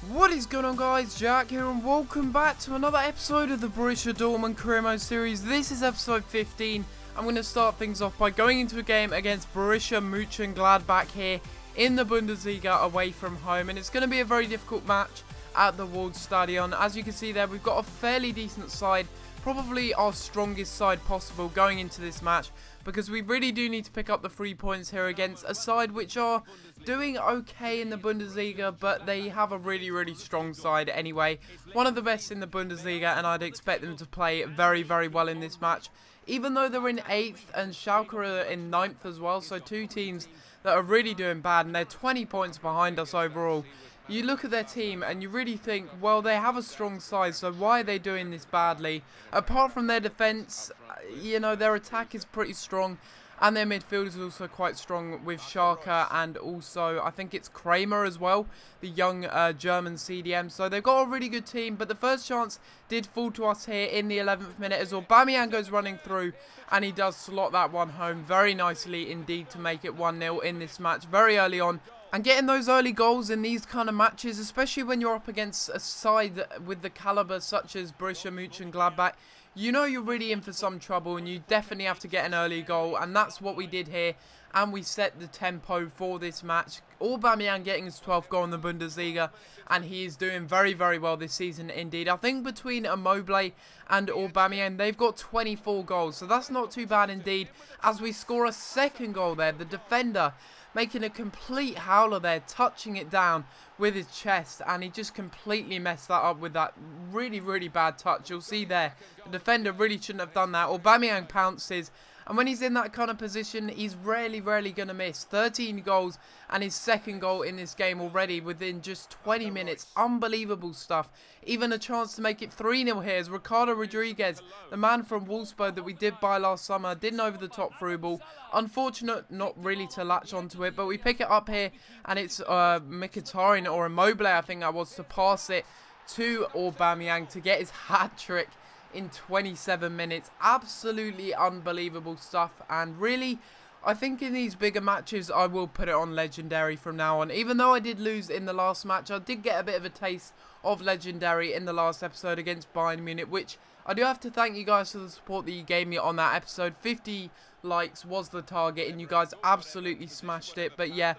What is going on, guys? Jack here and welcome back to another episode of the Borussia Dortmund Career Mode series. This is episode 15. I'm going to start things off by going into a game against Borussia Gladbach here in the Bundesliga away from home, and it's going to be a very difficult match at the Waldstadion. As you can see there, we've got a fairly decent side, probably our strongest side possible going into this match, because we really do need to pick up the 3 points here against a side which are doing okay in the Bundesliga, but they have a really strong side anyway. One of the best in the Bundesliga, and I'd expect them to play very well in this match, even though they're in 8th and Schalke are in 9th as well. So two teams that are really doing bad, and they're 20 points behind us overall. You look at their team and you really think, well, they have a strong side, so why are they doing this badly? Apart from their defence, you know, their attack is pretty strong, and their midfield is also quite strong with Schalke, and also I think it's Kramer as well, the young German CDM. So they've got a really good team, but the first chance did fall to us here in the 11th minute as Aubameyang goes running through, and he does slot that one home very nicely indeed to make it 1-0 in this match very early on. And getting those early goals in these kind of matches, especially when you're up against a side with the calibre such as Borussia Gladbach, you know you're really in for some trouble, and you definitely have to get an early goal, and that's what we did here, and we set the tempo for this match. Aubameyang getting his 12th goal in the Bundesliga, and he is doing very well this season indeed. I think between Immobile and Aubameyang, they've got 24 goals, so that's not too bad indeed, as we score a second goal there. The defender making a complete howler there, touching it down with his chest, and he just completely messed that up with that really bad touch. You'll see there, the defender really shouldn't have done that. Aubameyang pounces, and when he's in that kind of position, he's rarely going to miss. 13 goals and his second goal in this game already within just 20 minutes. Unbelievable stuff. Even a chance to make it 3-0 here as Ricardo Rodriguez, the man from Wolfsburg that we did buy last summer, did an over-the-top through ball. Unfortunate not really to latch onto it, but we pick it up here, and it's Mkhitaryan or Immobile, I think that was, to pass it to Aubameyang to get his hat-trick in 27 minutes. Absolutely unbelievable stuff, and really, I think in these bigger matches I will put it on Legendary from now on. Even though I did lose in the last match, I did get a bit of a taste of Legendary in the last episode against Bayern Munich, which I do have to thank you guys for the support that you gave me on that episode. 50 likes was the target, and you guys absolutely smashed it. But yeah,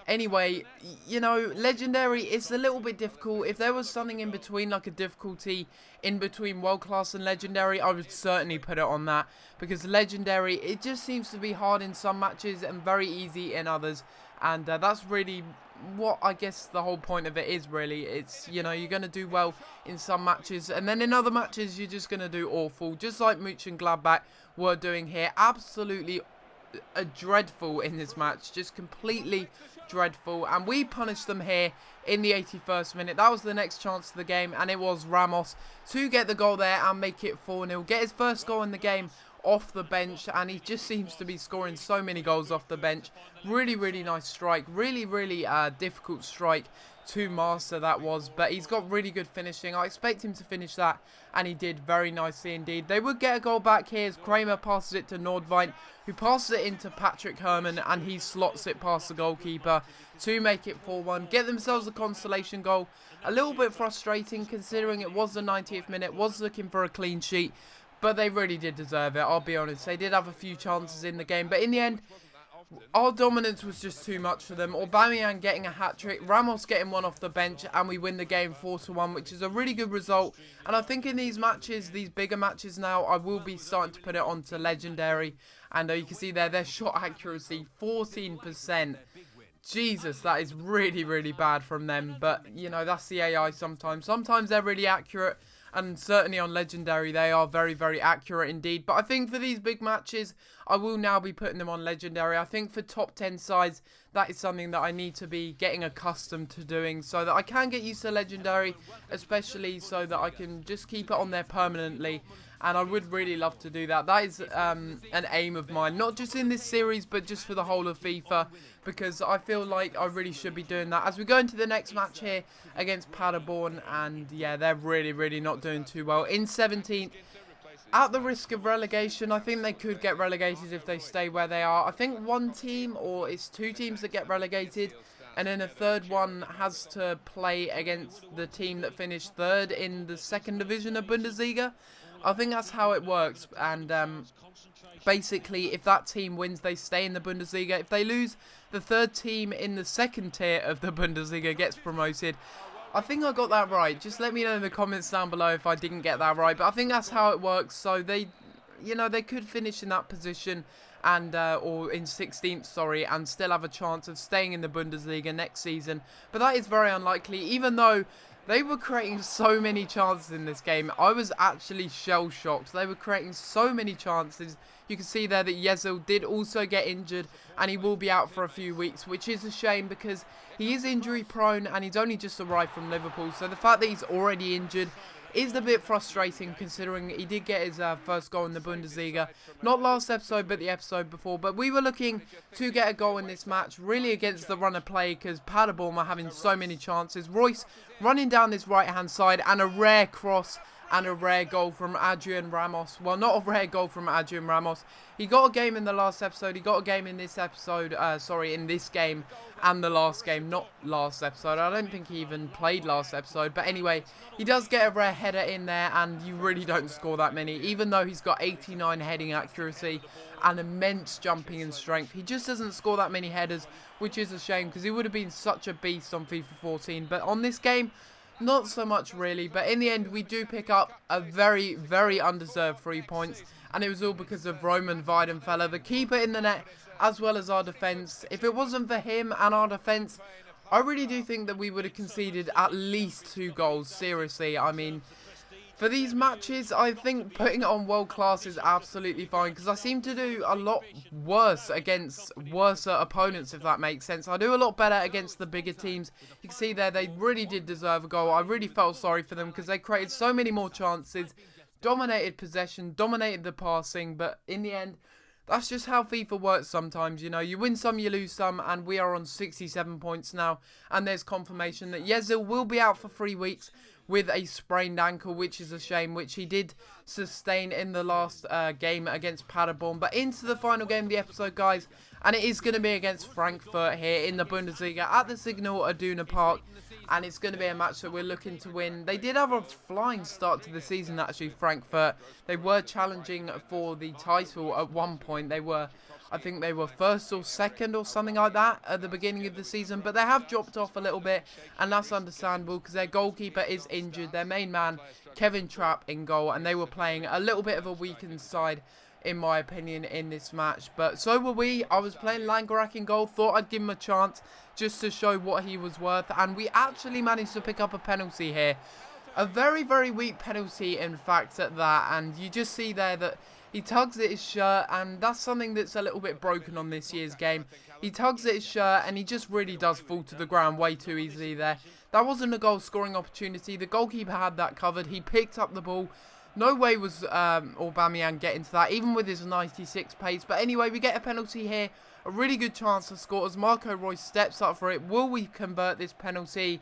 anyway, you know, Legendary is a little bit difficult. If there was something in between, like a difficulty in between World Class and Legendary, I would certainly put it on that. Because Legendary, it just seems to be hard in some matches and very easy in others. And that's really what I guess the whole point of it is, really. It's, you know, you're going to do well in some matches, and then in other matches you're just going to do awful. Just like Gladbach were doing here. Absolutely dreadful in this match. Just completely dreadful, and we punished them here in the 81st minute. That was the next chance of the game, and it was Ramos to get the goal there and make it 4-0, get his first goal in the game off the bench, and he just seems to be scoring so many goals off the bench. Really nice strike, really difficult strike to master that was, but he's got really good finishing. I expect him to finish that, and he did very nicely indeed. They would get a goal back here as Kramer passes it to Nordwein, who passes it into Patrick Herrmann, and he slots it past the goalkeeper to make it 4-1. Get themselves a consolation goal. A little bit frustrating considering it was the 90th minute, was looking for a clean sheet, but they really did deserve it, I'll be honest. They did have a few chances in the game, but in the end, our dominance was just too much for them. Aubameyang getting a hat-trick, Ramos getting one off the bench, and we win the game 4-1, which is a really good result. And I think in these matches, these bigger matches now, I will be starting to put it onto Legendary. And you can see there, their shot accuracy, 14%. Jesus, that is really bad from them. But, you know, that's the AI sometimes. Sometimes they're really accurate. And certainly on Legendary, they are very accurate indeed. But I think for these big matches, I will now be putting them on Legendary. I think for top 10 sides, that is something that I need to be getting accustomed to doing, so that I can get used to Legendary, especially so that I can just keep it on there permanently. And I would really love to do that. That is an aim of mine, not just in this series, but just for the whole of FIFA, because I feel like I really should be doing that. As we go into the next match here against Paderborn, and yeah, they're really not doing too well. In 17th, at the risk of relegation, I think they could get relegated if they stay where they are. I think one team, or it's two teams that get relegated, and then a third one has to play against the team that finished third in the second division of Bundesliga. I think that's how it works, and basically if that team wins, they stay in the Bundesliga. If they lose, the third team in the second tier of the Bundesliga gets promoted. I think I got that right. Just let me know in the comments down below if I didn't get that right, but I think that's how it works. So they, you know, they could finish in that position and or in 16th, sorry, and still have a chance of staying in the Bundesliga next season. But that is very unlikely, even though they were creating so many chances in this game. I was actually shell-shocked. They were creating so many chances. You can see there that Yezel did also get injured, and he will be out for a few weeks, which is a shame because he is injury-prone and he's only just arrived from Liverpool. So the fact that he's already injured is a bit frustrating, considering he did get his first goal in the Bundesliga. Not last episode, but the episode before. But we were looking to get a goal in this match, really against the run of play, because Paderborn were having so many chances. Royce running down this right-hand side, and a rare cross and a rare goal from Adrian Ramos. Well, not a rare goal from Adrian Ramos. He got a game in the last episode. He got a game in this episode. In this game and the last game. Not last episode. I don't think he even played last episode. But anyway, he does get a rare header in there, and you really don't score that many. Even though he's got 89 heading accuracy and immense jumping and strength, he just doesn't score that many headers, which is a shame because he would have been such a beast on FIFA 14. But on this game, not so much really, but in the end we do pick up a very, very undeserved 3 points, and it was all because of Roman Weidenfeller, the keeper in the net, as well as our defence. If it wasn't for him and our defence, I really do think that we would have conceded at least 2 goals, seriously. I mean, for these matches, I think putting it on world class is absolutely fine, because I seem to do a lot worse against worser opponents, if that makes sense. I do a lot better against the bigger teams. You can see there, they really did deserve a goal. I really felt sorry for them because they created so many more chances, dominated possession, dominated the passing, but in the end, that's just how FIFA works sometimes, you know. You win some, you lose some, and we are on 67 points now, and there's confirmation that Yezel will be out for 3 weeks with a sprained ankle, which is a shame, which he did sustain in the last game against Paderborn. But into the final game of the episode, guys, and it is going to be against Frankfurt here in the Bundesliga at the Signal Iduna Park, and it's going to be a match that we're looking to win. They did have a flying start to the season, actually, Frankfurt. They were challenging for the title at one point. They were, I think they were first or second or something like that at the beginning of the season, but they have dropped off a little bit, and that's understandable because their goalkeeper is injured, their main man, Kevin Trapp, in goal, and they were playing a little bit of a weakened side, in my opinion, in this match. But so were we. I was playing Langerak in goal, thought I'd give him a chance just to show what he was worth, and we actually managed to pick up a penalty here. A very, very weak penalty, in fact, at that, and you just see there that he tugs at his shirt, and that's something that's a little bit broken on this year's game. He tugs at his shirt, and he just really does fall to the ground way too easily there. That wasn't a goal-scoring opportunity. The goalkeeper had that covered. He picked up the ball. No way was Aubameyang getting to that, even with his 96 pace. But anyway, we get a penalty here. A really good chance to score as Marco Reus steps up for it. Will we convert this penalty?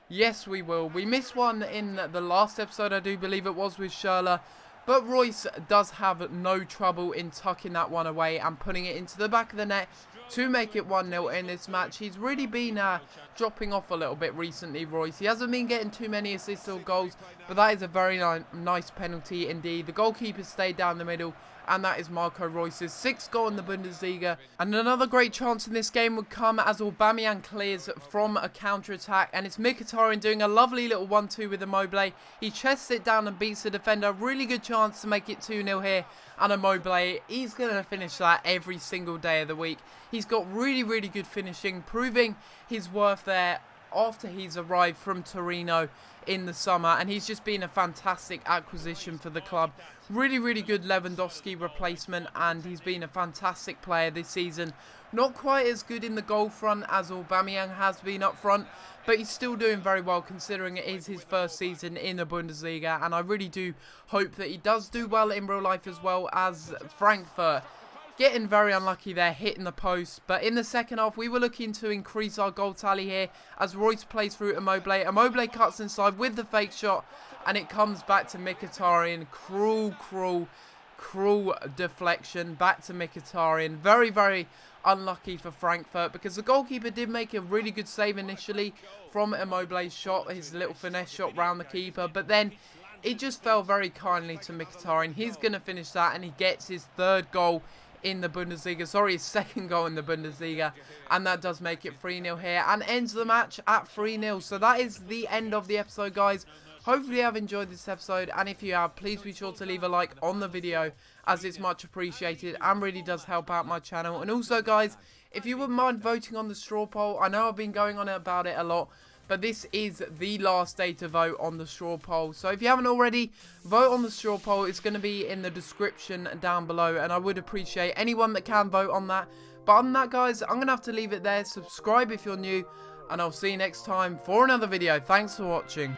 Yes, we will. We missed one in the last episode, I do believe it was, with Schürrle. But Reus does have no trouble in tucking that one away and putting it into the back of the net to make it 1-0 in this match. He's really been dropping off a little bit recently, Reus. He hasn't been getting too many assists or goals, but that is a very nice penalty indeed. The goalkeeper stayed down the middle, and that is Marco Reus's 6th goal in the Bundesliga. And another great chance in this game would come as Aubameyang clears from a counter-attack, and it's Mkhitaryan doing a lovely little 1-2 with Immobile. He chests it down and beats the defender. Really good chance to make it 2-0 here, and Immobile, he's going to finish that every single day of the week. He's got really, really good finishing, proving his worth there after he's arrived from Torino in the summer, and he's just been a fantastic acquisition for the club. Really, really good Lewandowski replacement, and he's been a fantastic player this season. Not quite as good in the goal front as Aubameyang has been up front, but he's still doing very well considering it is his first season in the Bundesliga, and I really do hope that he does do well in real life as well as Frankfurt. Getting very unlucky there, hitting the post. But in the second half, we were looking to increase our goal tally here as Reus plays through Immobile. Immobile cuts inside with the fake shot, and it comes back to Mkhitaryan. Cruel deflection back to Mkhitaryan. Very, very unlucky for Frankfurt, because the goalkeeper did make a really good save initially from Immobile's shot, his little finesse shot round the keeper, but then it just fell very kindly to Mkhitaryan. He's going to finish that, and he gets his third goal in the Bundesliga. Sorry, his second goal in the Bundesliga. And that does make it 3-0 here and ends the match at 3-0. So that is the end of the episode, guys. Hopefully you have enjoyed this episode, and if you have, please be sure to leave a like on the video, as it's much appreciated and really does help out my channel. And also, guys, if you wouldn't mind voting on the straw poll, I know I've been going on about it a lot, but this is the last day to vote on the straw poll. So if you haven't already, vote on the straw poll. It's going to be in the description down below, and I would appreciate anyone that can vote on that. But other than that, guys, I'm going to have to leave it there. Subscribe if you're new, and I'll see you next time for another video. Thanks for watching.